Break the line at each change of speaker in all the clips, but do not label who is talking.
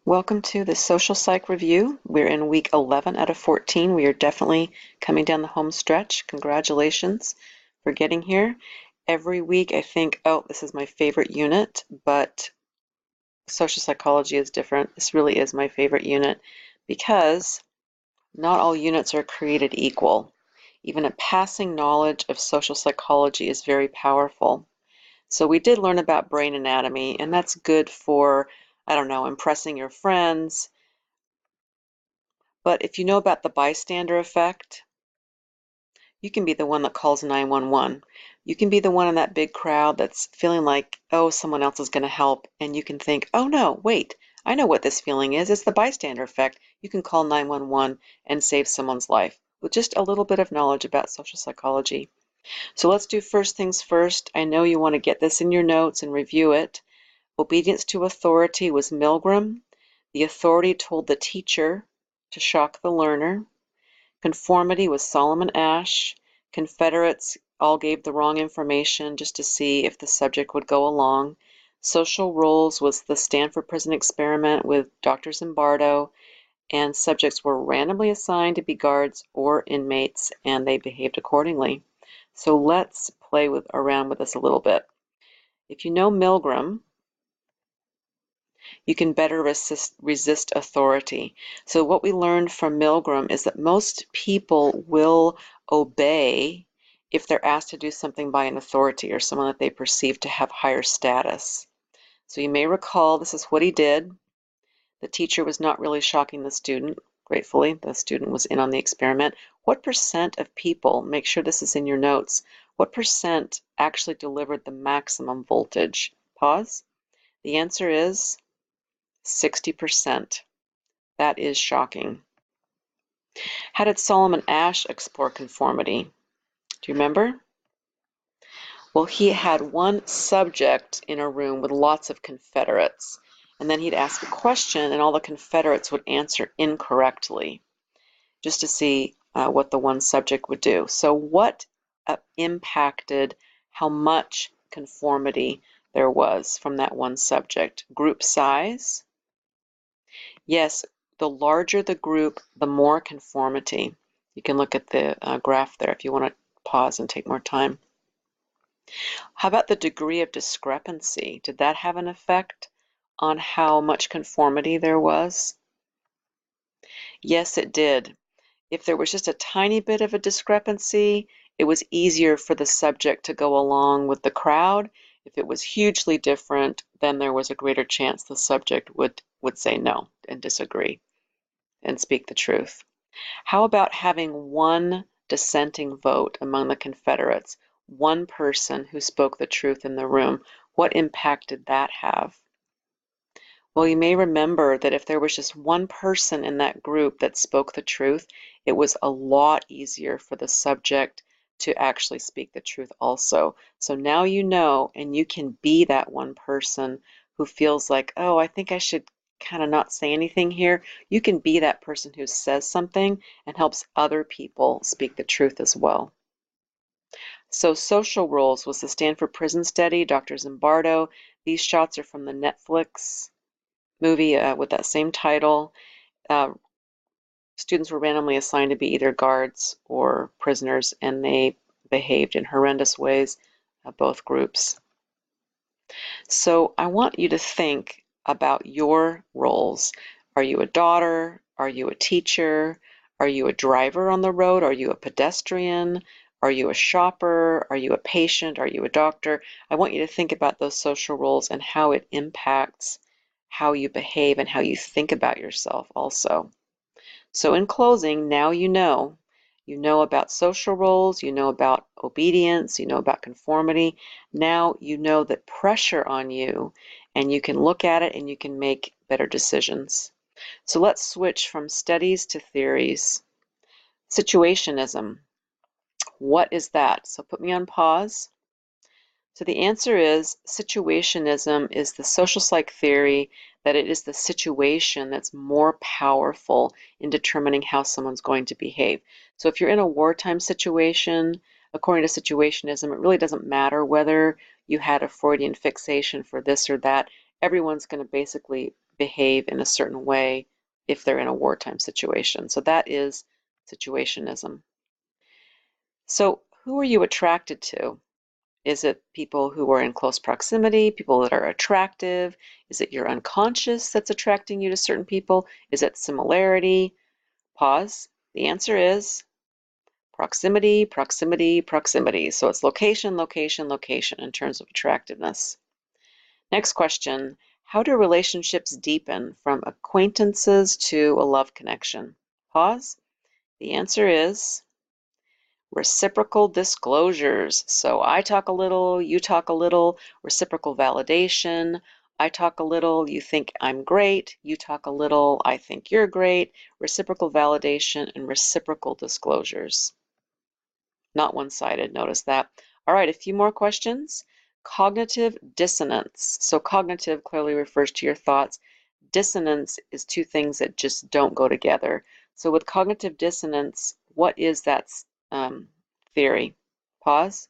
Welcome to the Social Psych Review. We're in week 11 out of 14. We are definitely coming down the home stretch. Congratulations for getting here. Every week I think, oh, this is my favorite unit, but social psychology is different. This really is my favorite unit because not all units are created equal. Even a passing knowledge of social psychology is very powerful. So we did learn about brain anatomy, and that's good for, I don't know, impressing your friends. But if you know about the bystander effect, you can be the one that calls 911. You can be the one in that big crowd that's feeling like, oh, someone else is going to help. And you can think, oh, no, wait, I know what this feeling is. It's the bystander effect. You can call 911 and save someone's life with just a little bit of knowledge about social psychology. So let's do first things first. I know you want to get this in your notes and review it. Obedience to authority was Milgram. The authority told the teacher to shock the learner. Conformity was Solomon Asch. Confederates all gave the wrong information just to see if the subject would go along. Social roles was the Stanford Prison Experiment with Dr. Zimbardo, and subjects were randomly assigned to be guards or inmates, and they behaved accordingly. So let's play around with this a little bit. If you know Milgram, you can better resist authority. So what we learned from Milgram is that most people will obey if they're asked to do something by an authority or someone that they perceive to have higher status. So you may recall this is what he did. The teacher was not really shocking the student. Gratefully, the student was in on the experiment. What percent of people, make sure this is in your notes, what percent actually delivered the maximum voltage? Pause. The answer is 60%. That is shocking. How did Solomon Asch explore conformity? Do you remember? Well, he had one subject in a room with lots of Confederates, and then he'd ask a question, and all the Confederates would answer incorrectly, just to see what the one subject would do. So what impacted how much conformity there was from that one subject? Group size? Yes, the larger the group, the more conformity. You can look at the graph there if you want to pause and take more time. How about the degree of discrepancy? Did that have an effect on how much conformity there was? Yes, it did. If there was just a tiny bit of a discrepancy, it was easier for the subject to go along with the crowd. If it was hugely different, then there was a greater chance the subject would say no and disagree and speak the truth. How about having one dissenting vote among the Confederates, one person who spoke the truth in the room? What impact did that have? Well, you may remember that if there was just one person in that group that spoke the truth, it was a lot easier for the subject to actually speak the truth also. So now you know, and you can be that one person who feels like, oh, I think I should kind of not say anything here. You can be that person who says something and helps other people speak the truth as well. So social roles was the Stanford Prison Study, Dr. Zimbardo. These shots are from the Netflix movie with that same title. Uh, Students were randomly assigned to be either guards or prisoners, and they behaved in horrendous ways, both groups. So I want you to think about your roles. Are you a daughter? Are you a teacher? Are you a driver on the road? Are you a pedestrian? Are you a shopper? Are you a patient? Are you a doctor? I want you to think about those social roles and how it impacts how you behave and how you think about yourself also. So in closing, now you know. You know about social roles, you know about obedience, you know about conformity. Now you know the pressure on you, and you can look at it and you can make better decisions. So let's switch from studies to theories. Situationism. What is that? So put me on pause. So the answer is situationism is the social psych theory that it is the situation that's more powerful in determining how someone's going to behave. So if you're in a wartime situation, according to situationism, it really doesn't matter whether you had a Freudian fixation for this or that. Everyone's going to basically behave in a certain way if they're in a wartime situation. So that is situationism. So who are you attracted to? Is it people who are in close proximity, people that are attractive? Is it your unconscious that's attracting you to certain people? Is it similarity? Pause. The answer is proximity, proximity, proximity. So it's location, location, location in terms of attractiveness. Next question. How do relationships deepen from acquaintances to a love connection? Pause. The answer is reciprocal disclosures. So I talk a little, you talk a little, reciprocal validation. I talk a little, you think I'm great. You talk a little, I think you're great. Reciprocal validation and reciprocal disclosures. Not one-sided, notice that. All right, a few more questions. Cognitive dissonance. So cognitive clearly refers to your thoughts. Dissonance is two things that just don't go together. So with cognitive dissonance, what is that theory? Pause.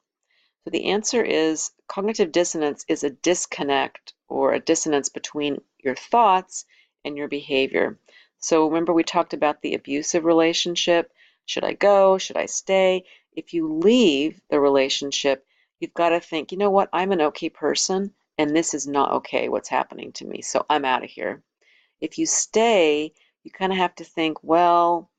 So the answer is cognitive dissonance is a disconnect or a dissonance between your thoughts and your behavior. So remember we talked about the abusive relationship. Should I go? Should I stay? If you leave the relationship, you've got to think, you know what, I'm an okay person and this is not okay what's happening to me, so I'm out of here. If you stay, you kind of have to think, well,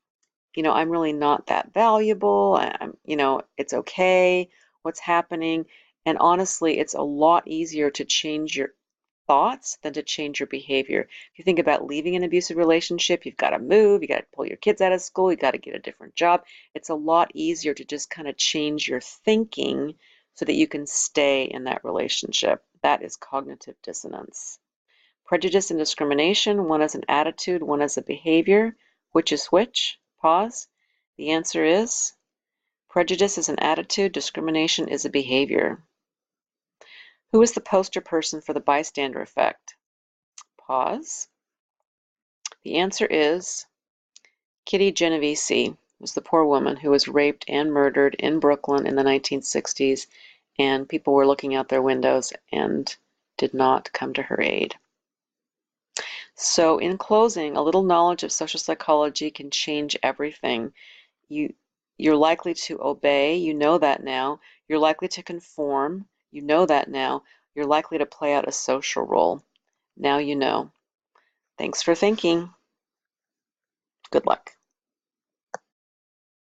you know, I'm really not that valuable. You know, it's okay what's happening. And honestly, it's a lot easier to change your thoughts than to change your behavior. If you think about leaving an abusive relationship, you've got to move, you got to pull your kids out of school, you got to get a different job. It's a lot easier to just kind of change your thinking so that you can stay in that relationship. That is cognitive dissonance. Prejudice and discrimination, one is an attitude, one is a behavior. Which is which? Pause. The answer is prejudice is an attitude, discrimination is a behavior. Who is the poster person for the bystander effect? Pause. The answer is Kitty Genovese, was the poor woman who was raped and murdered in Brooklyn in the 1960s, and people were looking out their windows and did not come to her aid. So in closing, a little knowledge of social psychology can change everything. You're likely to obey, you know that now. You're likely to conform, you know that now. You're likely to play out a social role. Now you know. Thanks for thinking. Good luck.